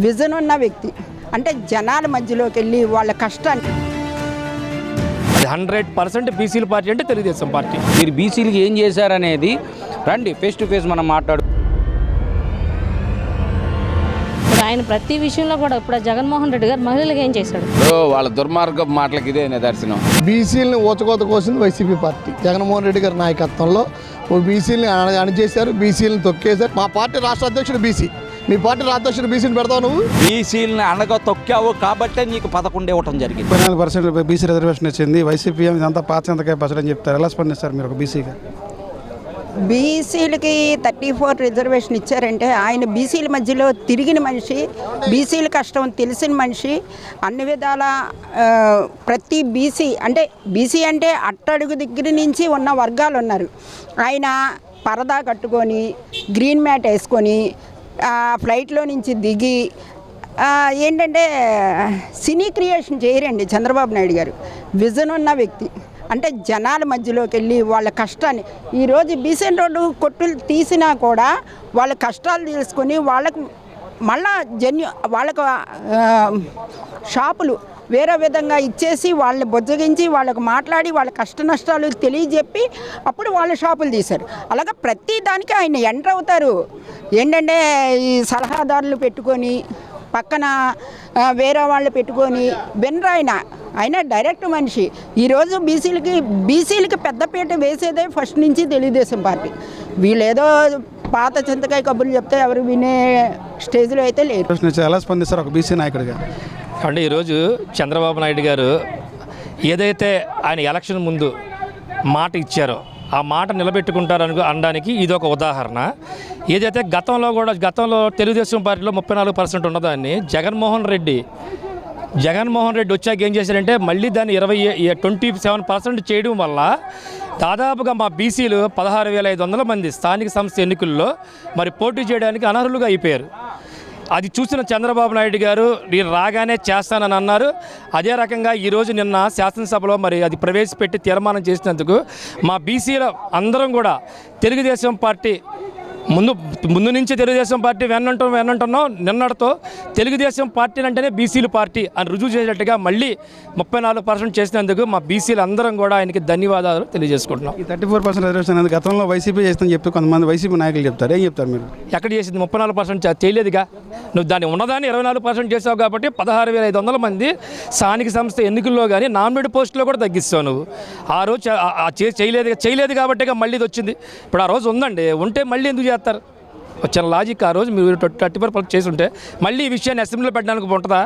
Vision ఉన్న వ్యక్తి. అంటే జనాల మధ్యలోకి వెళ్ళి వాళ్ళ కష్టాన్ని 100% బీసీల పార్టీ అంటే తెలుగుదేశం పార్టీ. మీరు బీసీలకి ఏం చేశారనేది రండి ఫేస్ టు ఫేస్ మనం మాట్లాడు. ఆయన ప్రతి విషయంలో కూడా ఇప్పుడు జగన్మోహన్ రెడ్డి గారు మహిళలకు ఏం చేశాడు? వాళ్ళ దుర్మార్గ మాటలకి ఇదే నిదర్శనం. బీసీలని ఊచకోత కోసింది వైసీపీ పార్టీ. జగన్మోహన్ రెడ్డి గారి నాయకత్వంలో బీసీలని అణచేశారు, బీసీలను తొక్కేశారు. మా పార్టీ రాష్ట్ర అధ్యక్షుడు బీసీ, మీ పార్టీ రాష్ట్ర అధ్యక్షుడు బీసీని పెడతావు నువ్వు. బీసీలని అనగా తొక్కావు కాబట్టే నీకు 11 ఇవ్వటం జరిగింది. 14% బీసీ రిజర్వేషన్ ఇచ్చింది వైసీపీ. ఇదంతా పాచంతకాయ పసలు అని చెప్తారు. ఎలా స్పందిస్తారు మీరు ఒక బీసీగా? బీసీలకి 34 రిజర్వేషన్ ఇచ్చారంటే ఆయన బీసీల మధ్యలో తిరిగిన మనిషి, బీసీల కష్టం తెలిసిన మనిషి. అన్ని విధాల ప్రతి బీసీ అంటే అట్టడుగు దగ్గర నుంచి ఉన్న వర్గాలు ఉన్నారు. ఆయన పరదా కట్టుకొని గ్రీన్ మ్యాట్ వేసుకొని ఫ్లైట్లో నుంచి దిగి ఏంటంటే సినీ క్రియేషన్ చేయరండి చంద్రబాబు నాయుడు గారు. విజన్ ఉన్న వ్యక్తి. అంటే జనాల మధ్యలోకి వెళ్ళి వాళ్ళ కష్టాన్ని, ఈరోజు బీసెంట్ రోడ్డు కొట్టులు తీసినా కూడా వాళ్ళ కష్టాలు తెలుసుకొని వాళ్ళకు మళ్ళా వాళ్ళకు షాపులు వేరే విధంగా ఇచ్చేసి వాళ్ళని బొజ్జగించి వాళ్ళకు మాట్లాడి వాళ్ళ కష్ట నష్టాలు తెలియజెప్పి అప్పుడు వాళ్ళ షాపులు తీశారు. అలాగే ప్రతి దానికి ఆయన ఎంటర్ అవుతారు. ఏంటంటే ఈ సలహాదారులు పెట్టుకొని పక్కన వేరే వాళ్ళు పెట్టుకొని ఆయన డైరెక్ట్ మనిషి. ఈరోజు బీసీలకి పెద్దపీట వేసేదే ఫస్ట్ నుంచి తెలుగుదేశం పార్టీ. వీళ్ళేదో పాత చింతకాయ కబుర్లు చెప్తే ఎవరు వినే స్టేజ్లో అయితే లేరు. ఎలా స్పందిస్తారు ఒక బీసీ నాయకుడిగా? అంటే ఈరోజు చంద్రబాబు నాయుడు గారు ఏదైతే ఆయన ఎలక్షన్ ముందు మాట ఇచ్చారో ఆ మాట నిలబెట్టుకుంటారని అనడానికి ఇది ఒక ఉదాహరణ. ఏదైతే గతంలో తెలుగుదేశం పార్టీలో 34% ఉన్నదాన్ని జగన్మోహన్ రెడ్డి వచ్చాక ఏం చేశారంటే మళ్ళీ దాన్ని 27% చేయడం వల్ల దాదాపుగా మా బీసీలు 16,500 మంది స్థానిక సంస్థ ఎన్నికల్లో మరి పోటీ చేయడానికి అనర్హులుగా అయిపోయారు. అది చూసిన చంద్రబాబు నాయుడు గారు నేను రాగానే చేస్తానని అన్నారు. అదే రకంగా ఈరోజు నిన్న శాసనసభలో మరి అది ప్రవేశపెట్టి తీర్మానం చేసినందుకు మా బీసీల అందరం కూడా తెలుగుదేశం పార్టీ ముందు నుంచి తెలుగుదేశం పార్టీ వెన్నంటున్నాం. నిన్నటితో తెలుగుదేశం పార్టీ అంటేనే బీసీల పార్టీ అని రుజువు చేసేటట్టుగా మళ్ళీ 34% చేసినందుకు మా బీసీలు అందరం కూడా ఆయనకి ధన్యవాదాలు తెలియజేసుకుంటున్నాం. ఈ 34% రిజర్వేషన్ అనేది గతంలో వైసీపీ చేస్తుందని చెప్పి కొంతమంది వైసీపీ నాయకులు చెప్తారు. ఏం చెప్తారు మీరు? ఎక్కడ చేసింది? 34% చేయలేదుగా. నువ్వు దాన్ని ఉన్నదాన్ని 24% చేసావు కాబట్టి 16,500 మంది స్థానిక సంస్థ ఎన్నికల్లో కానీ నామినేట్ పోస్టులో కూడా తగ్గిస్తావు నువ్వు. ఆ రోజు చేయలేదు కాబట్టి మళ్ళీ ఇది వచ్చింది. ఇప్పుడు ఆ రోజు ఉందండి, ఉంటే మళ్ళీ ఎందుకు చేస్తారు? వచ్చిన లాజిక్ ఆ రోజు మీరు 34% చేసి ఉంటే మళ్ళీ ఈ విషయాన్ని అసెంబ్లీలో పెట్టడానికి ఉంటుందా?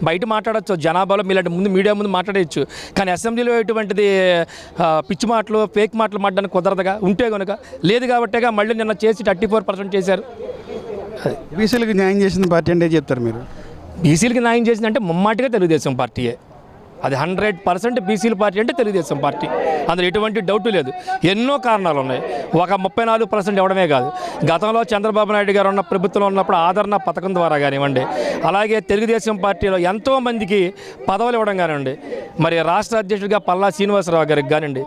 బయట మాట్లాడచ్చు, జనాభాలో మీలాంటి మీడియా ముందు మాట్లాడచ్చు. కానీ అసెంబ్లీలో ఎటువంటిది పిచ్చి మాటలు ఫేక్ మాటలు మాట్లాడడానికి కుదరదుగా. ఉంటే కనుక లేదు కాబట్టిగా మళ్ళీ నిన్న చేసి 34% చేశారు. బీసీలకు న్యాయం చేసిన పార్టీ అంటే చెప్తారు మీరు? బీసీలకి న్యాయం చేసిందంటే ముమ్మాటిగా తెలుగుదేశం పార్టీయే. అది 100% బీసీల పార్టీ అంటే తెలుగుదేశం పార్టీ. అందులో ఎటువంటి డౌట్ లేదు. ఎన్నో కారణాలు ఉన్నాయి. ఒక 34% ఇవ్వడమే కాదు, గతంలో చంద్రబాబు నాయుడు గారు ఉన్న ప్రభుత్వంలో ఉన్నప్పుడు ఆదరణ పథకం ద్వారా కానివ్వండి, అలాగే తెలుగుదేశం పార్టీలో ఎంతోమందికి పదవులు ఇవ్వడం కానివ్వండి, మరి రాష్ట్ర అధ్యక్షుడిగా పల్లా శ్రీనివాసరావు గారికి కానివ్వండి,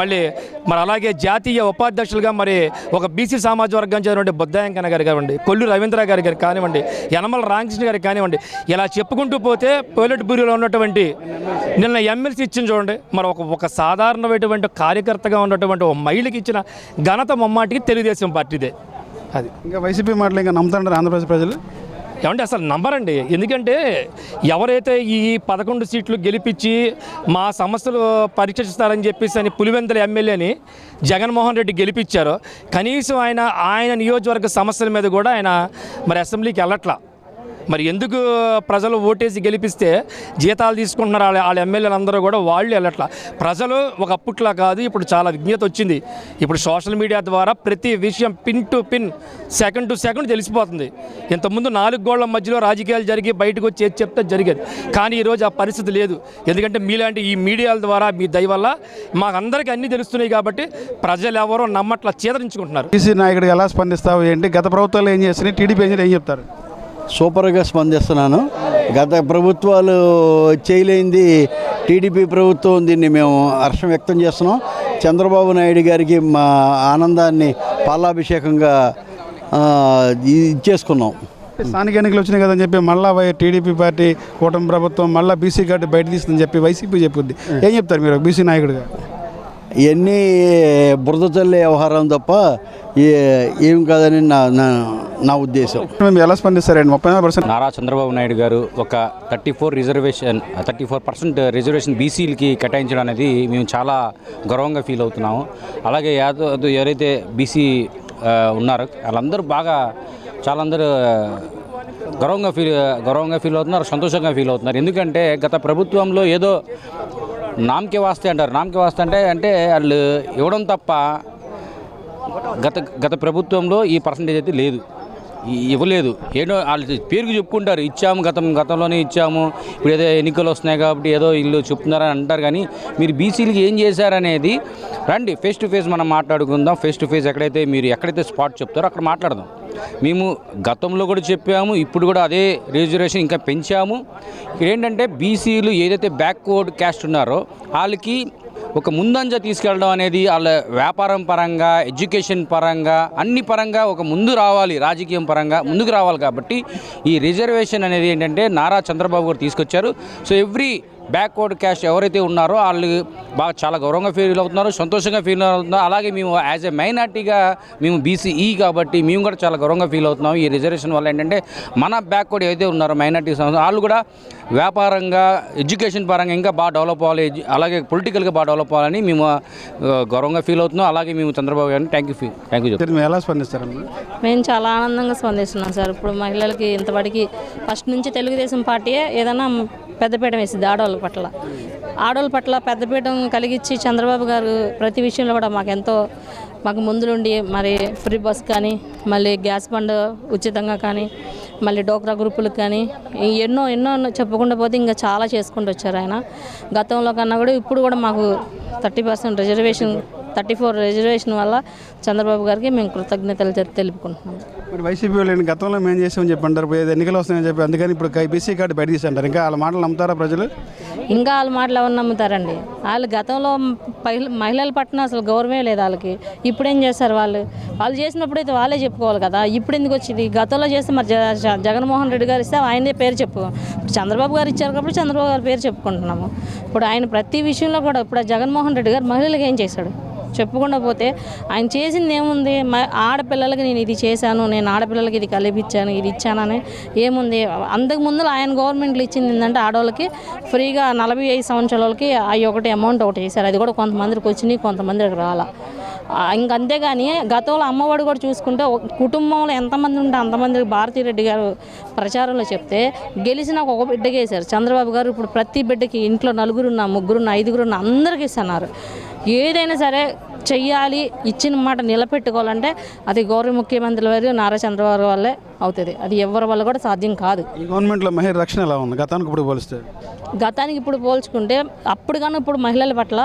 మరి అలాగే జాతీయ ఉపాధ్యక్షులుగా మరి ఒక బీసీ సామాజిక వర్గం చెందినటువంటి బుద్ధాయంకన్న గారు కానివ్వండి, కొల్లు రవీంద్ర గారి కానివ్వండి, యనమల రామకృష్ణ గారికి కానివ్వండి, ఇలా చెప్పుకుంటూ పోతే పైలట్ బ్యూరోలో ఉన్నటువంటి నిన్న ఎమ్మెల్సీ ఇచ్చింది చూడండి. మరి ఒక సాధారణమైనటువంటి కార్యకర్తగా ఉన్నటువంటి ఒక మహిళకి ఇచ్చిన ఘనత ముమ్మాటికి తెలుగుదేశం పార్టీదే. అది ఇంకా వైసీపీ మాటలు ఇంకా నమ్ముతారు ఆంధ్రప్రదేశ్ ప్రజలు? ఏమంటే అసలు నమ్మరండి. ఎందుకంటే ఎవరైతే ఈ 11 సీట్లు గెలిపించి మా సమస్యలు పరీక్షిస్తారని చెప్పేసి అని పులివెందుల ఎమ్మెల్యేని జగన్మోహన్ రెడ్డి గెలిపించారో కనీసం ఆయన నియోజకవర్గ సమస్యల మీద కూడా ఆయన మరి అసెంబ్లీకి వెళ్ళట్లా. మరి ఎందుకు ప్రజలు ఓటేసి గెలిపిస్తే జీతాలు తీసుకుంటున్నారు వాళ్ళ ఎమ్మెల్యేలు అందరూ కూడా? వాళ్ళు వెళ్ళట్లా. ప్రజలు ఒక అప్పట్లా కాదు, ఇప్పుడు చాలా విజ్ఞత వచ్చింది. ఇప్పుడు సోషల్ మీడియా ద్వారా ప్రతి విషయం pin to pin, second to second తెలిసిపోతుంది. ఇంతకుముందు 4 గోళ్ల మధ్యలో రాజకీయాలు జరిగి బయటకు వచ్చి ఏది చెప్తే జరిగేది. కానీ ఈరోజు ఆ పరిస్థితి లేదు. ఎందుకంటే మీలాంటి ఈ మీడియాల ద్వారా మీ దయ వల్ల మాకందరికీ అన్నీ తెలుస్తున్నాయి కాబట్టి ప్రజలు ఎవరో నమ్మట్లా, చేదరించుకుంటున్నారు. బీసీ నాయకుడికి ఎలా స్పందిస్తావు? ఏంటి గత ప్రభుత్వాలు ఏం చేస్తున్నాయి, టీడీపీ ఏం చెప్తారు? సూపర్గా స్పందిస్తున్నాను. గత ప్రభుత్వాలు చేయలేనిది టీడీపీ ప్రభుత్వం, దీన్ని మేము హర్షం వ్యక్తం చేస్తున్నాం. చంద్రబాబు నాయుడు గారికి మా ఆనందాన్ని పాలాభిషేకంగా ఇచ్చేసుకున్నాం. స్థానిక ఎన్నికలు వచ్చినాయి కదని చెప్పి మళ్ళీ టీడీపీ పార్టీ కూటమి ప్రభుత్వం మళ్ళీ బీసీ కార్డు బయట తీస్తుందని చెప్పి వైసీపీ చెప్పుద్ది. ఏం చెప్తారు మీరు బీసీ నాయకుడిగా? ఇవన్నీ బురద చల్లే వ్యవహారం తప్ప ఏం కాదని నా ఉద్దేశం. మేము ఎలా స్పందిస్తారండి? 34% నారా చంద్రబాబు నాయుడు గారు ఒక 34% రిజర్వేషన్ బీసీలకి కేటాయించడం అనేది మేము చాలా గర్వంగా ఫీల్ అవుతున్నాము. అలాగే ఎవరైతే బీసీ ఉన్నారో వాళ్ళందరూ చాలా అందరూ గర్వంగా ఫీల్ అవుతున్నారు, సంతోషంగా ఫీల్ అవుతున్నారు. ఎందుకంటే గత ప్రభుత్వంలో ఏదో నామకే వాస్తే అంటారు. నామకే వాస్తే అంటే వాళ్ళు ఇవ్వడం తప్ప గత ప్రభుత్వంలో ఈ పర్సంటేజ్ అయితే లేదు, ఇవ్వలేదు. ఏదో వాళ్ళు పేరుకు చెప్పుకుంటారు, ఇచ్చాము గతంలోనే ఇచ్చాము, ఇప్పుడు ఏదో ఎన్నికలు వస్తున్నాయి కాబట్టి ఏదో ఇల్లు చెప్తున్నారని అంటారు. కానీ మీరు బీసీలకి ఏం చేశారనేది రండి, ఫేస్ టు ఫేస్ మనం మాట్లాడుకుందాం. ఫేస్ టు ఫేస్ ఎక్కడైతే స్పాట్ చెప్తారో అక్కడ మాట్లాడదాం. మేము గతంలో కూడా చెప్పాము, ఇప్పుడు కూడా అదే రిజర్వేషన్ ఇంకా పెంచాము. ఏంటంటే బీసీలు ఏదైతే బ్యాక్వర్డ్ క్యాస్ట్ ఉన్నారో వాళ్ళకి ఒక ముందంజ తీసుకెళ్ళడం అనేది వాళ్ళ వ్యాపారం పరంగా, ఎడ్యుకేషన్ పరంగా, అన్ని పరంగా ఒక ముందు రావాలి, రాజకీయం పరంగా ముందుకు రావాలి. కాబట్టి ఈ రిజర్వేషన్ అనేది ఏంటంటే నారా చంద్రబాబు గారు తీసుకొచ్చారు. సో ఎవ్రీ బ్యాక్వర్డ్ క్యాస్ట్ ఎవరైతే ఉన్నారో వాళ్ళు చాలా గౌరవంగా ఫీల్ అవుతున్నారు, సంతోషంగా ఫీల్ అవుతున్నారు. అలాగే మేము యాజ్ ఎ మైనార్టీగా మేము బీసీఈ కాబట్టి మేము కూడా చాలా గౌరవంగా ఫీల్ అవుతున్నాం. ఈ రిజర్వేషన్ వల్ల ఏంటంటే మన బ్యాక్వర్డ్ ఏదైతే ఉన్నారో మైనార్టీ వాళ్ళు కూడా వ్యాపారంగా, ఎడ్యుకేషన్ పరంగా ఇంకా బాగా డెవలప్ అవ్వాలి, అలాగే పొలిటికల్గా బాగా డెవలప్ అవ్వాలని మేము గౌరవంగా ఫీల్ అవుతున్నాం. అలాగే మేము చంద్రబాబు గారిని థ్యాంక్ యూ మీరు ఎలా స్పందిస్తారమ్మా? మేము చాలా ఆనందంగా స్పందిస్తున్నాం సార్. ఇప్పుడు మహిళలకి ఇంతవరకు ఫస్ట్ నుంచి తెలుగుదేశం పార్టీయే ఏదైనా పెద్దపీఠం వేసింది ఆడవాళ్ళ పట్ల పెద్దపీఠం కలిగించి చంద్రబాబు గారు ప్రతి విషయంలో కూడా మాకు ముందులుండి మరి ఫ్రీ బస్ కానీ, మళ్ళీ గ్యాస్ బండ్ ఉచితంగా కానీ, మళ్ళీ డోక్రా గ్రూపులకు కానీ ఎన్నో చెప్పకుండా పోతే ఇంకా చాలా చేసుకుంటూ వచ్చారు ఆయన. గతంలో కన్నా కూడా ఇప్పుడు కూడా మాకు 30% రిజర్వేషన్ 34 రిజర్వేషన్ వల్ల చంద్రబాబు గారికి మేము కృతజ్ఞతలు తెలుపుకుంటున్నాం. మరి వైసీపీ వాళ్ళు గతంలో మేము చేసామని చెప్పి అంటారు, ఎన్నికలు వస్తాయని చెప్పి, అందుకని ఇప్పుడు బీసీ కార్డు బయట తీసి అంటారు. ఇంకా వాళ్ళ మాటలు నమ్ముతారా ప్రజలు? ఇంకా వాళ్ళ మాటలు ఎవరు నమ్ముతారండి? వాళ్ళు గతంలో మహిళల పట్ల అసలు గౌరవమే లేదు వాళ్ళకి. ఇప్పుడేం చేస్తారు? వాళ్ళు చేసినప్పుడైతే వాళ్ళే చెప్పుకోవాలి కదా. ఇప్పుడు ఎందుకు వచ్చింది? గతంలో చేస్తే మరి జగన్మోహన్ రెడ్డి గారు ఇస్తే ఆయనే పేరు ఇప్పుడు చంద్రబాబు గారు ఇచ్చారు కాబట్టి చంద్రబాబు గారి పేరు చెప్పుకుంటున్నాము. ఇప్పుడు ఆయన ప్రతి విషయంలో కూడా ఇప్పుడు జగన్మోహన్ రెడ్డి గారు మహిళలకు ఏం చేశాడు చెప్పుకుండా పోతే ఆయన చేసింది ఏముంది? ఆడపిల్లలకి నేను ఇది చేశాను, నేను ఆడపిల్లలకి ఇది కలిపించాను, ఇది ఇచ్చానని ఏముంది? అంతకుముందు ఆయన గవర్నమెంట్లు ఇచ్చింది ఏంటంటే ఆడవాళ్ళకి ఫ్రీగా 45 సంవత్సరాలకి ఒకటి అమౌంట్ ఒకటి చేశారు. అది కూడా కొంతమందికి వచ్చినాయి, కొంతమందికి రాలా. ఇంకంతేగాని గతంలో అమ్మఒడి కూడా చూసుకుంటే కుటుంబంలో ఎంతమంది ఉంటే అంతమందికి భారతీరెడ్డి గారు ప్రచారంలో చెప్తే గెలిచిన ఒక బిడ్డకి వేశారు చంద్రబాబు గారు. ఇప్పుడు ప్రతి బిడ్డకి ఇంట్లో 4 3 5 అందరికీ ఇస్తున్నారు. ఏదైనా సరే చెయ్యాలి, ఇచ్చిన మాట నిలబెట్టుకోవాలంటే అది గౌరవ ముఖ్యమంత్రి వారు నారా చంద్రబాబు వల్లే అవుతుంది. అది ఎవరి వల్ల కూడా సాధ్యం కాదు. ఈ గవర్నమెంట్లో మహిళల రక్షణ ఎలా ఉంది గతానికి ఇప్పుడు పోల్చుకుంటే? అప్పుడు కానీ ఇప్పుడు మహిళల పట్ల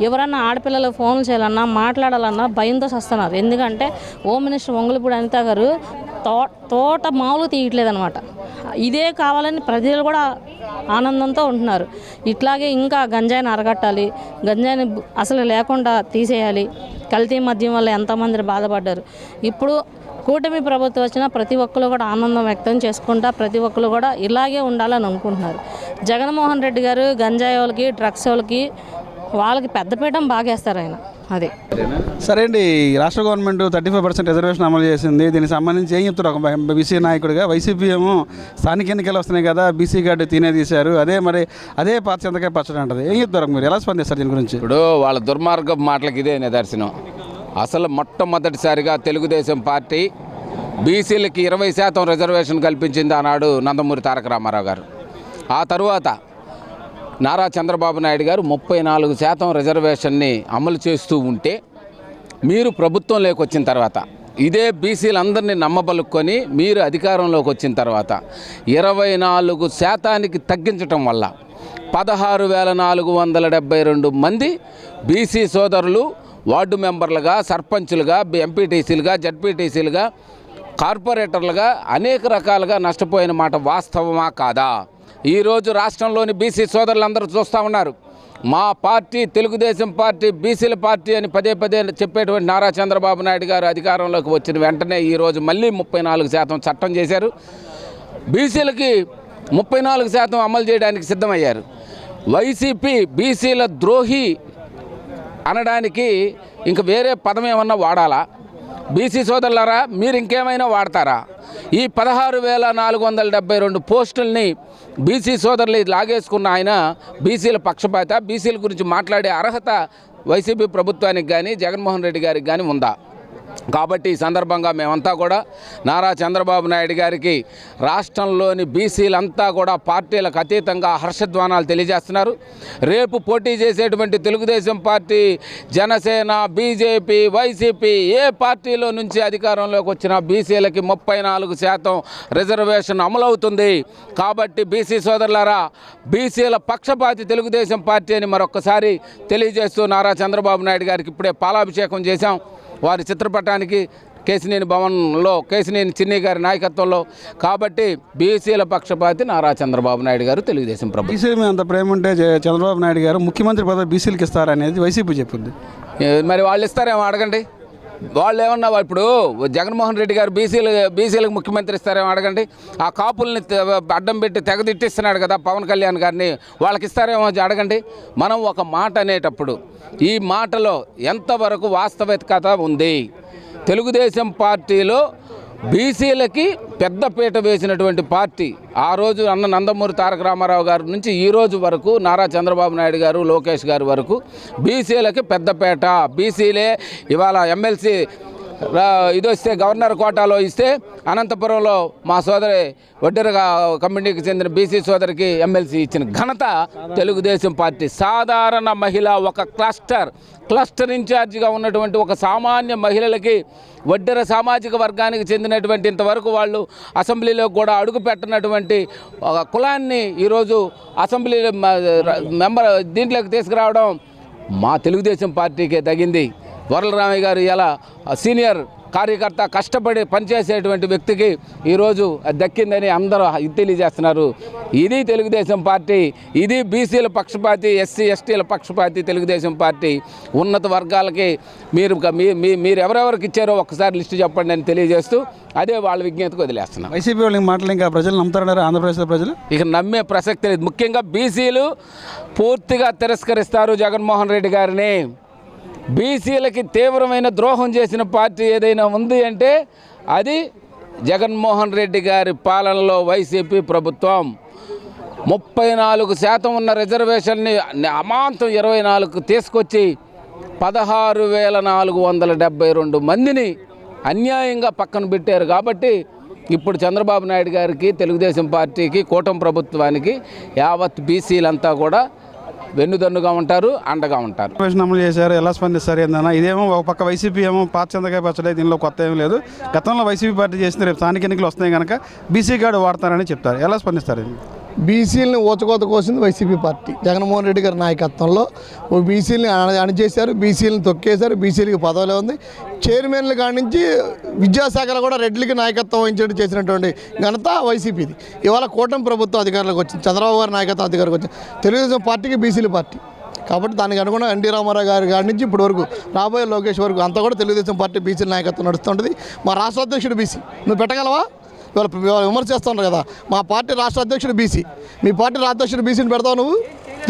ఎవరన్నా ఆడపిల్లలు ఫోన్లు చేయాలన్నా, మాట్లాడాలన్నా భయంతో వస్తున్నారు. ఎందుకంటే హోమ్ మినిస్టర్ వంగలపూడి అనిత గారు తోట మామూలు తీయట్లేదనమాట. ఇదే కావాలని ప్రజలు కూడా ఆనందంతో ఉంటున్నారు. ఇట్లాగే ఇంకా గంజాయిని అరగట్టాలి, గంజాయిని అసలు లేకుండా తీసేయాలి. కల్తీ మద్యం వల్ల ఎంతోమంది బాధపడ్డారు. ఇప్పుడు కూటమి ప్రభుత్వం వచ్చినా ప్రతి ఒక్కరు కూడా ఆనందం వ్యక్తం చేసుకుంటా ప్రతి ఒక్కరు కూడా ఇలాగే ఉండాలని అనుకుంటున్నారు. జగన్మోహన్ రెడ్డి గారు గంజాయి వాళ్ళకి, డ్రగ్స్ వాళ్ళకి పెద్దపీఠం బాగేస్తారు ఆయన. అదే సరే అండి. రాష్ట్ర గవర్నమెంట్ 35% రిజర్వేషన్ అమలు చేసింది. దీనికి సంబంధించి ఏం చెప్తారు ఒక బీసీ నాయకుడిగా? వైసీపీ ఏమో స్థానిక ఎన్నికలు వస్తున్నాయి కదా, బీసీ కార్డు తీసేశారు, అదే పాత పచ్చడి అంటది. ఏం చెప్తారు మీరు? ఎలా స్పందిస్తారు దీని గురించి? ఇప్పుడు వాళ్ళ దుర్మార్గపు మాటలకు ఇదే నిదర్శనం. అసలు మొట్టమొదటిసారిగా తెలుగుదేశం పార్టీ బీసీలకి 20% రిజర్వేషన్ కల్పించింది ఆనాడు నందమూరి తారక రామారావు గారు. ఆ తరువాత నారా చంద్రబాబు నాయుడు గారు 34% రిజర్వేషన్ని అమలు చేస్తూ ఉంటే, మీరు ప్రభుత్వంలోకి వచ్చిన తర్వాత ఇదే బీసీలందరినీ నమ్మబలుక్కొని మీరు అధికారంలోకి వచ్చిన తర్వాత 24% తగ్గించటం వల్ల 16,472 మంది బీసీ సోదరులు వార్డు మెంబర్లుగా, సర్పంచులుగా, ఎంపీటీసీలుగా, జడ్పీటీసీలుగా, కార్పొరేటర్లుగా అనేక రకాలుగా నష్టపోయిన మాట వాస్తవమా కాదా? ఈరోజు రాష్ట్రంలోని బీసీ సోదరులందరూ చూస్తూ ఉన్నారు. మా పార్టీ తెలుగుదేశం పార్టీ బీసీల పార్టీ అని పదే చెప్పేటువంటి నారా చంద్రబాబు నాయుడు గారు అధికారంలోకి వచ్చిన వెంటనే ఈరోజు మళ్ళీ 34% చట్టం చేశారు. బీసీలకి 34% అమలు చేయడానికి సిద్ధమయ్యారు. వైసీపీ బీసీల ద్రోహి అనడానికి ఇంక వేరే పదం ఏమన్నా వాడాలా? బీసీ సోదరులారా, మీరు ఇంకేమైనా వాడతారా? ఈ 16,472 పోస్టుల్ని బీసీ సోదరులు లాగేసుకున్న ఆయన బీసీల పక్షపాత, బీసీల గురించి మాట్లాడే అర్హత వైసీపీ ప్రభుత్వానికి కానీ జగన్మోహన్ రెడ్డి గారికి కానీ ఉందా? కాబట్టి ఈ సందర్భంగా మేమంతా కూడా నారా చంద్రబాబు నాయుడు గారికి రాష్ట్రంలోని బీసీలంతా కూడా పార్టీలకు అతీతంగా హర్షధ్వానాలు తెలియజేస్తున్నారు. రేపు పోటీ చేసేటువంటి Telugu Desam party, Janasena, BJP, YCP ఏ పార్టీలో నుంచి అధికారంలోకి వచ్చినా బీసీలకి 34% రిజర్వేషన్ అమలవుతుంది. కాబట్టి బీసీ సోదరులారా, బీసీల పక్షపాతి తెలుగుదేశం పార్టీ అని మరొక్కసారి తెలియజేస్తూ నారా చంద్రబాబు నాయుడు గారికి ఇప్పుడే పాలాభిషేకం చేశాం. వారి చిత్రపటానికి కేశినేని భవన్లో కేశినేని చిన్ని గారి నాయకత్వంలో. కాబట్టి బీసీల పక్షపాతి నారా చంద్రబాబు నాయుడు గారు, తెలుగుదేశం ప్రభుత్వం. బీసీ మీద అంత ప్రేమ ఉంటే చంద్రబాబు నాయుడు గారు ముఖ్యమంత్రి పదవి బీసీలకు ఇస్తారనేది వైసీపీ చెప్పింది. మరి వాళ్ళు ఇస్తారేమో అడగండి. వాళ్ళు ఏమన్నా ఇప్పుడు జగన్మోహన్ రెడ్డి గారు బీసీలకు ముఖ్యమంత్రి ఇస్తారేమో అడగండి. ఆ కాపుల్ని అడ్డం పెట్టి తెగదిట్టిస్తున్నాడు కదా పవన్ కళ్యాణ్ గారిని, వాళ్ళకి ఇస్తారేమో అడగండి. మనం ఒక మాట అనేటప్పుడు ఈ మాటలో ఎంతవరకు వాస్తవికత ఉంది? తెలుగుదేశం పార్టీలో బీసీలకి పెద్దపీట వేసినటువంటి పార్టీ ఆ రోజు నందమూరి తారక రామారావు గారి నుంచి ఈ రోజు వరకు నారా చంద్రబాబు నాయుడు గారు, లోకేష్ గారి వరకు బీసీలకి పెద్దపీట. బీసీలే ఇవాళ ఎమ్మెల్సీ ఇది వస్తే గవర్నర్ కోటాలో ఇస్తే అనంతపురంలో మా సోదరి వడ్డెర కమ్యూనిటీకి చెందిన బీసీ సోదరికి ఎమ్మెల్సీ ఇచ్చిన ఘనత తెలుగుదేశం పార్టీ. సాధారణ మహిళ ఒక క్లస్టర్ ఇన్ఛార్జిగా ఉన్నటువంటి ఒక సామాన్య మహిళలకి వడ్డెర సామాజిక వర్గానికి చెందినటువంటి ఇంతవరకు వాళ్ళు అసెంబ్లీలో కూడా అడుగు పెట్టినటువంటి ఒక కులాన్ని ఈరోజు అసెంబ్లీ మెంబర్ దీంట్లోకి తీసుకురావడం మా తెలుగుదేశం పార్టీకే తగింది. వరలరామయ్య గారు ఇలా సీనియర్ కార్యకర్త, కష్టపడి పనిచేసేటువంటి వ్యక్తికి ఈరోజు దక్కిందని అందరూ తెలియజేస్తున్నారు. ఇది తెలుగుదేశం పార్టీ, ఇది బీసీల పక్షపాతి, ఎస్సీ ఎస్టీల పక్షపాతి తెలుగుదేశం పార్టీ. ఉన్నత వర్గాలకి మీరు ఎవరెవరికి ఇచ్చారో ఒక్కసారి లిస్టు చెప్పండి అని తెలియజేస్తూ అదే వాళ్ళ విజ్ఞతకు వదిలేస్తున్నారు. వైసీపీ వాళ్ళకి మాటలు ఇంకా ప్రజలు నమ్ముతారన్నారు ఆంధ్రప్రదేశ్ ప్రజలు. ఇక నమ్మే ప్రసక్తి లేదు. ముఖ్యంగా బీసీలు పూర్తిగా తిరస్కరిస్తారు జగన్మోహన్ రెడ్డి గారిని. బీసీలకి తీవ్రమైన ద్రోహం చేసిన పార్టీ ఏదైనా ఉంది అంటే అది జగన్మోహన్ రెడ్డి గారి పాలనలో వైసీపీ ప్రభుత్వం. 34% ఉన్న రిజర్వేషన్ని అమాంతం 24 తీసుకొచ్చి 16,472 మందిని అన్యాయంగా పక్కన పెట్టారు. కాబట్టి ఇప్పుడు చంద్రబాబు నాయుడు గారికి, తెలుగుదేశం పార్టీకి, కూటమి ప్రభుత్వానికి యావత్ బీసీలంతా కూడా వెన్నుదన్నుగా ఉంటారు, అండగా ఉంటారు. అమలు చేశారు, ఎలా స్పందిస్తారు ఏందన్నా? ఇదేమో ఒక పక్క వైసీపీ ఏమో పాత చంద్రకాయ పచ్చడే, దీనిలో కొత్త ఏం లేదు. గతంలో వైసీపీ పార్టీ చేసిన రేపు స్థానిక ఎన్నికలు వస్తున్నాయి కనుక బీసీ కార్డు వాడతారని చెప్తారు. ఎలా స్పందిస్తారు? బీసీలని ఊచకోత కోసింది వైసీపీ పార్టీ. జగన్మోహన్ రెడ్డి గారి నాయకత్వంలో బీసీలని అణిచేశారు, బీసీలను తొక్కేశారు, బీసీలకి పదవులే ఉంది. చైర్మన్ల కాడి నుంచి విద్యాశాఖలో కూడా రెడ్లకి నాయకత్వం వహించేట్టు చేసినటువంటి ఘనత వైసీపీది. ఇవాళ కూటమి ప్రభుత్వం అధికారులకు వచ్చింది, చంద్రబాబు గారి నాయకత్వం అధికారులకు వచ్చింది. తెలుగుదేశం పార్టీకి బీసీల పార్టీ కాబట్టి దానికి అనుగుణంగా ఎన్టీ రామారావు గారి నుంచి ఇప్పటి వరకు రాబోయే లోకేష్ వరకు అంతా కూడా తెలుగుదేశం పార్టీ బీసీల నాయకత్వం నడుస్తుంటుంది. మా రాష్ట్ర అధ్యక్షుడు బీసీ, నువ్వు పెట్టగలవా? ఇవాళ విమర్శ చేస్తున్నారు కదా, మా పార్టీ రాష్ట్ర అధ్యక్షుడు బీసీ, మీ పార్టీ రాష్ట్ర అధ్యక్షుడు బీసీని పెడతావు నువ్వు?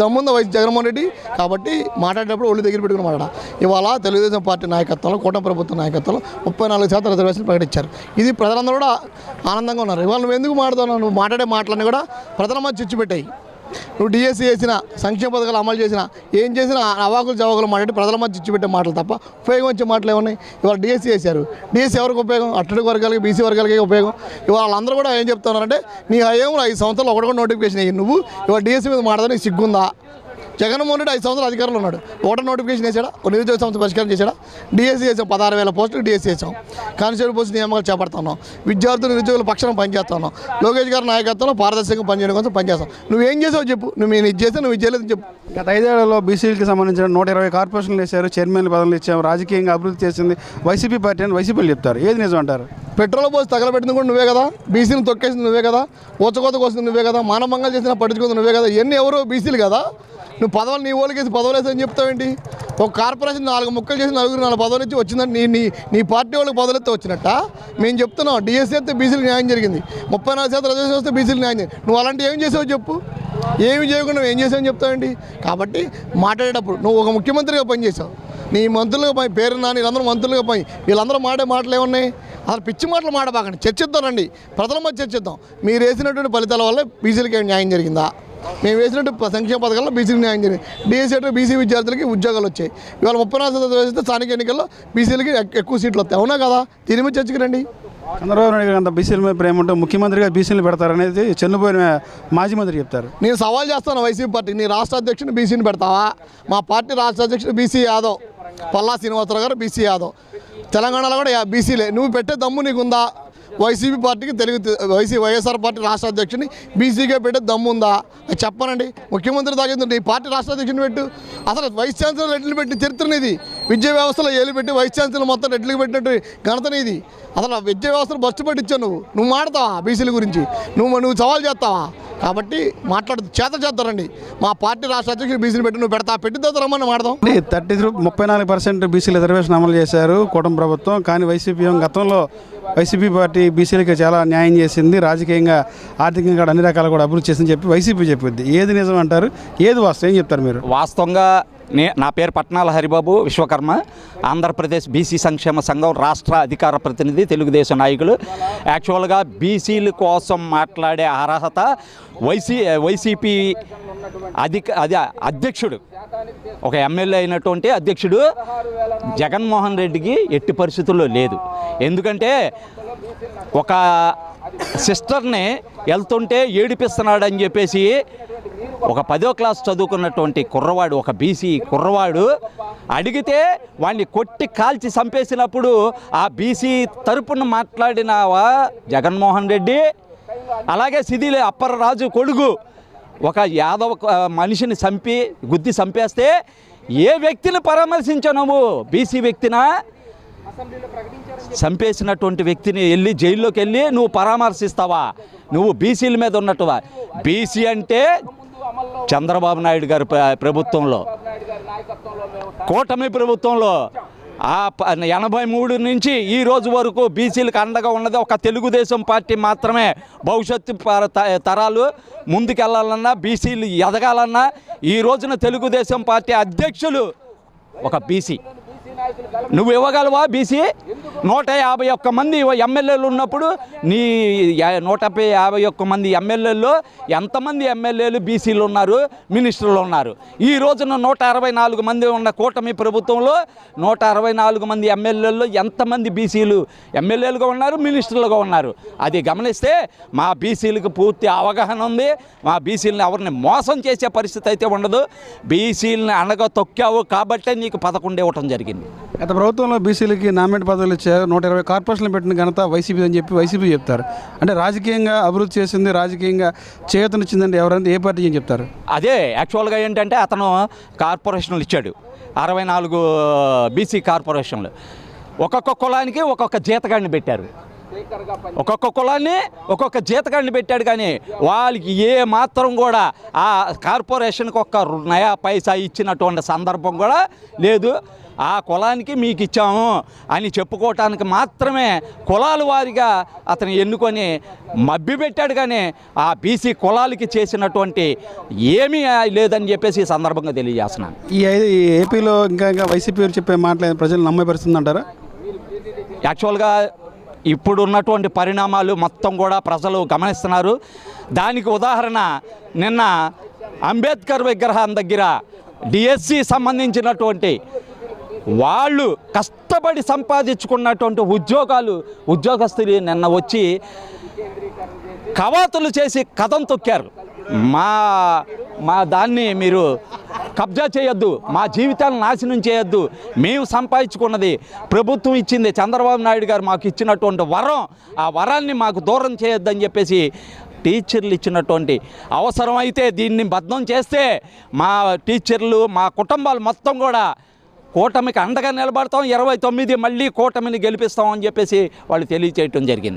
దమ్ముందా జగన్మోహన్ రెడ్డి? కాబట్టి మాట్లాడేటప్పుడు ఒళ్ళు దగ్గర పెట్టుకుని మాట్లాడ. ఇవాళ తెలుగుదేశం పార్టీ నాయకత్వంలో, కూటమి ప్రభుత్వ నాయకత్వంలో 34% రిజర్వేషన్ ప్రకటించారు. ఇది ప్రజలందరూ కూడా ఆనందంగా ఉన్నారు. ఇవాళ నువ్వు ఎందుకు మాట్లాడుతున్నావు? నువ్వు మాట్లాడే మాటలన్నీ కూడా ప్రజల మధ్య చిచ్చుపెట్టాయి. నువ్వు డిఎస్సీ చేసినా, సంక్షేమ పథకాలు అమలు చేసినా, ఏం చేసినా అవాకులు జవాకులు మాట్లాడి ప్రజల మధ్య చిచ్చుపెట్టే మాటలు తప్ప ఉపయోగం వచ్చే మాటలు ఏమున్నాయి? ఇవాళ డిఎస్సీ చేశారు, డిఎస్సీ ఎవరికి ఉపయోగం? అట్టడి వర్గాలకి, బీసీ వర్గాలకి ఉపయోగం. ఇవాళ వాళ్ళందరూ కూడా ఏం చెప్తున్నారంటే నీ హయాంలో 5 సంవత్సరాలు ఒకటి కూడా నోటిఫికేషన్ అయ్యి నువ్వు ఇవాళ డిఎస్సీ మీద మాట్లాడదా? నీకు సిగ్గుందా? జగన్మోహన్ రెడ్డి 5 సంవత్సరాలు అధికారంలో ఉన్నాడు, ఒకటో నోటిఫికేషన్ వేసాడా? ఒక నిరుద్యోగ సమస్య పరిష్కారం చేశాడా? డిఎస్సీ చేసాం, 16,000 పోస్టులు డిఎస్సీ చేసాం, కానిస్టేబుల్ పోస్టు నియామకాలు చేపడుతున్నాం, విద్యార్థులు నిరుద్యోగుల పక్షాన పనిచేస్తున్నాం, లోకేష్ గారి నాయకత్వంలో పారదర్శకంగా పనిచేయడం కోసం పనిచేస్తాం. నువ్వేం చేసావు చెప్పు? నువ్వు ఇది చేస్తే నువ్వు ఇది చేయలేదని చెప్పు. గత 5 ఏళ్లలో బీసీలకి సంబంధించిన 120 కార్పొరేషన్లు వేశారు, చైర్మన్ పదవులు ఇచ్చాము, రాజకీయంగా అభివృద్ధి చేసింది వైసీపీ పార్టీ అని వైసీపీలు చెప్తారు. ఏది నిజం అంటారు? పెట్రోల్ పోసి తగలబెట్టింది కూడా నువ్వే కదా, బీసీని తొక్కేసింది నువ్వే కదా, ఊచకోత కోసింది నువ్వే కదా, మానభంగాలు చేసిన పట్టించుకుంది నువ్వే కదా. ఇవన్నీ ఎవరు? బీసీలు కదా. నువ్వు పదవులు నీ ఓళ్ళకేసి పదవులు వేసని చెప్తావేంటి? ఒక కార్పొరేషన్ 4 ముక్కలు చేసి 4 పదవులు ఇచ్చి వచ్చిందంటే నీ పార్టీ వాళ్ళకి పదవులు ఎత్తే వచ్చినట్ట మేము చెప్తున్నాం. డిఎస్సీ అయితే బీసీలకు న్యాయం జరిగింది, 34% రిజర్వేషన్ వస్తే బీసీలకు న్యాయం జరిగింది. నువ్వు అలాంటి ఏం చేసావు చెప్పు, ఏమి చేయకుండా ఏం చేసావని చెప్తావండి. కాబట్టి మాట్లాడేటప్పుడు నువ్వు ఒక ముఖ్యమంత్రిగా పనిచేసావు, నీ మంత్రులుగా పని పేరు నాని వీళ్ళందరూ మంత్రులుగా పని, వీళ్ళందరూ మాటలు ఏమున్నాయి? అసలు పిచ్చి మాటలు మాడబాకండి, చర్చిద్దామండి, ప్రజల మధ్య చర్చిద్దాం. మీరు వేసినటువంటి ఫలితాల వల్ల బీసీలకి న్యాయం జరిగిందా? మేము వేసినట్టు సంక్షేమ పథకాల్లో బీసీకి న్యాయం జరిగింది. డిఎస్సీ అంటే బీసీ విద్యార్థులకి ఉద్యోగాలు వచ్చాయి. ఇవాళ 34% వేస్తే స్థానిక ఎన్నికల్లో బీసీలకి ఎక్కువ సీట్లు వస్తాయి. అవునా కదా? దీని మీద చర్చకి రండి. చంద్రబాబు నాయుడు గారు అంత బీసీల మీద ప్రేమ ఉంటే ముఖ్యమంత్రిగా బీసీలు పెడతారనేది చెన్నుపోయిన మాజీ మంత్రి చెప్తారు. నేను సవాల్ చేస్తాను వైసీపీ పార్టీకి, నీ రాష్ట్ర అధ్యక్షుని బీసీని పెడతావా? మా పార్టీ రాష్ట్ర అధ్యక్షుడు బీసీ యాదవ్, పల్లా శ్రీనివాసరావు గారు బీసీ యాదవ్. తెలంగాణలో కూడా బీసీలే. నువ్వు పెట్టే దమ్ము నీకుందా? వైసీపీ పార్టీకి వైఎస్ఆర్ పార్టీ రాష్ట్ర అధ్యక్షుని బీసీగా పెట్టే దమ్ము ఉందా? అది చెప్పనండి. ముఖ్యమంత్రి దాకా నీ పార్టీ రాష్ట్ర అధ్యక్షుని పెట్టు. అసలు వైస్ ఛాన్సలర్ రెడ్లు పెట్టిన చరిత్ర నీది. విద్యా వ్యవస్థలో ఏలు పెట్టి వైస్ ఛాన్సలర్ మొత్తం రెడ్లకు పెట్టినట్టు ఘనత నీది. అసలు విద్యా వ్యవస్థను బస్టు పట్టించావు. నువ్వు మాడతావా బీసీల గురించి? నువ్వు సవాల్ చేస్తావా? కాబట్టి మాట్లాడు చేస్తారండి. మా పార్టీ రాష్ట్ర అధ్యక్షుడు బీసీని పెట్టి నువ్వు పెట్టిద్దా రమ్మని మాడదాం. 34% బీసీల రిజర్వేషన్ అమలు చేశారు కూటమి ప్రభుత్వం. కానీ వైసీపీ గతంలో వైసీపీ పార్టీ బీసీలకి చాలా న్యాయం చేసింది, రాజకీయంగా ఆర్థికంగా అన్ని రకాలు కూడా అభివృద్ధి చేసిందని చెప్పి వైసీపీ చెప్పింది. ఏది నిజం అంటారు, ఏది వాస్తవం, ఏం చెప్తారు మీరు? వాస్తవంగా నా పేరు పట్నాల హరిబాబు విశ్వకర్మ, ఆంధ్రప్రదేశ్ బీసీ సంక్షేమ సంఘం రాష్ట్ర అధికార ప్రతినిధి, తెలుగుదేశం నాయకులు. యాక్చువల్గా బీసీల కోసం మాట్లాడే అర్హత వైసీపీ అధ్యక్షుడు, ఒక ఎమ్మెల్యే అయినటువంటి అధ్యక్షుడు జగన్మోహన్ రెడ్డికి ఎట్టి పరిస్థితుల్లో లేదు. ఎందుకంటే ఒక సిస్టర్ని వెళ్తుంటే ఏడిపిస్తున్నాడని చెప్పేసి ఒక 10వ క్లాస్ చదువుకున్నటువంటి కుర్రవాడు, ఒక బీసీ కుర్రవాడు అడిగితే వాడిని కొట్టి కాల్చి చంపేసినప్పుడు ఆ బీసీ తరపున మాట్లాడినావా జగన్మోహన్ రెడ్డి? అలాగే సిదిలే అప్పరరాజు కొడుకు ఒక యాదవ మనిషిని గుద్ది చంపేస్తే ఏ వ్యక్తిని పరామర్శించావు నువ్వు? బీసీ వ్యక్తినా? చంపేసినటువంటి వ్యక్తిని వెళ్ళి జైల్లోకి వెళ్ళి నువ్వు పరామర్శిస్తావా? నువ్వు బీసీల మీద ఉన్నట్టువా? బీసీ అంటే చంద్రబాబు నాయుడు గారి ప్రభుత్వంలో, కూటమి ప్రభుత్వంలో 83 నుంచి ఈ రోజు వరకు బీసీలకు అండగా ఉన్నది ఒక తెలుగుదేశం పార్టీ మాత్రమే. భవిష్యత్తు తరాలు ముందుకెళ్లాలన్నా, బీసీలు ఎదగాలన్నా ఈ రోజున తెలుగుదేశం పార్టీ అధ్యక్షులు ఒక బీసీ. నువ్వు ఇవ్వగలవా? బీసీ 151 మంది ఎమ్మెల్యేలు ఉన్నప్పుడు నీ 151 మంది ఎమ్మెల్యేల్లో ఎంతమంది ఎమ్మెల్యేలు బీసీలు ఉన్నారు, మినిస్టర్లు ఉన్నారు? ఈ రోజున 164 మంది ఉన్న కూటమి ప్రభుత్వంలో 164 మంది ఎమ్మెల్యేల్లో ఎంతమంది బీసీలు ఎమ్మెల్యేలుగా ఉన్నారు, మినిస్టర్లుగా ఉన్నారు? అది గమనిస్తే మా బీసీలకు పూర్తి అవగాహన ఉంది. మా బీసీలను ఎవరిని మోసం చేసే పరిస్థితి అయితే ఉండదు. బీసీలను అనగా తొక్కావు కాబట్టే నీకు 11 ఇవ్వటం జరిగింది. గత ప్రభుత్వంలో బీసీలకి నామినేట్ పదవులు ఇచ్చారు, 120 కార్పొరేషన్లు పెట్టిన ఘనత వైసీపీ అని చెప్పి వైసీపీ చెప్తారు. అంటే రాజకీయంగా అభివృద్ధి చేసింది, రాజకీయంగా చేతనిచ్చిందంటే ఎవరైనా ఏ పార్టీ అని చెప్తారు? అదే యాక్చువల్గా ఏంటంటే అతను కార్పొరేషన్లు ఇచ్చాడు, 64 బీసీ కార్పొరేషన్లు. ఒక్కొక్క కులానికి ఒక్కొక్క జీతగాడిని పెట్టారు, ఒక్కొక్క కులాన్ని ఒక్కొక్క జీతగాడిని పెట్టాడు. కానీ వాళ్ళకి ఏ మాత్రం కూడా ఆ కార్పొరేషన్కి ఒక్క నయా పైసా ఇచ్చినటువంటి సందర్భం కూడా లేదు. ఆ కులానికి మీకు ఇచ్చాము అని చెప్పుకోవటానికి మాత్రమే కులాల వారిగా అతను ఎన్నుకొని మభ్య పెట్టాడు. కానీ ఆ బీసీ కులాలకి చేసినటువంటి ఏమీ లేదని చెప్పేసి ఈ సందర్భంగా తెలియజేస్తున్నాను. ఈ ఏపీలో ఇంకా వైసీపీ చెప్పే మాటలు ప్రజలు నమ్మే పరిస్థితి అంటారా? యాక్చువల్గా ఇప్పుడు ఉన్నటువంటి పరిణామాలు మొత్తం కూడా ప్రజలు గమనిస్తున్నారు. దానికి ఉదాహరణ నిన్న అంబేద్కర్ విగ్రహం దగ్గర డిఎస్సి సంబంధించినటువంటి వాళ్ళు కష్టపడి సంపాదించుకున్నటువంటి ఉద్యోగస్తులు నిన్న వచ్చి కవాతులు చేసి కథం తొక్కారు. మా దాన్ని మీరు కబ్జా చేయొద్దు, మా జీవితాలను నాశనం చేయొద్దు, మేము సంపాదించుకున్నది ప్రభుత్వం ఇచ్చింది, చంద్రబాబు నాయుడు గారు మాకు ఇచ్చినటువంటి వరం, ఆ వరాన్ని మాకు దూరం చేయొద్దని చెప్పేసి టీచర్లు ఇచ్చినటువంటి అవసరమైతే దీన్ని బద్దం చేస్తే మా టీచర్లు, మా కుటుంబాలు మొత్తం కూడా కూటమికి అండగా నిలబడతాం, 29 మళ్ళీ కూటమిని గెలిపిస్తామని చెప్పేసి వాళ్ళు తెలియచేయటం జరిగింది.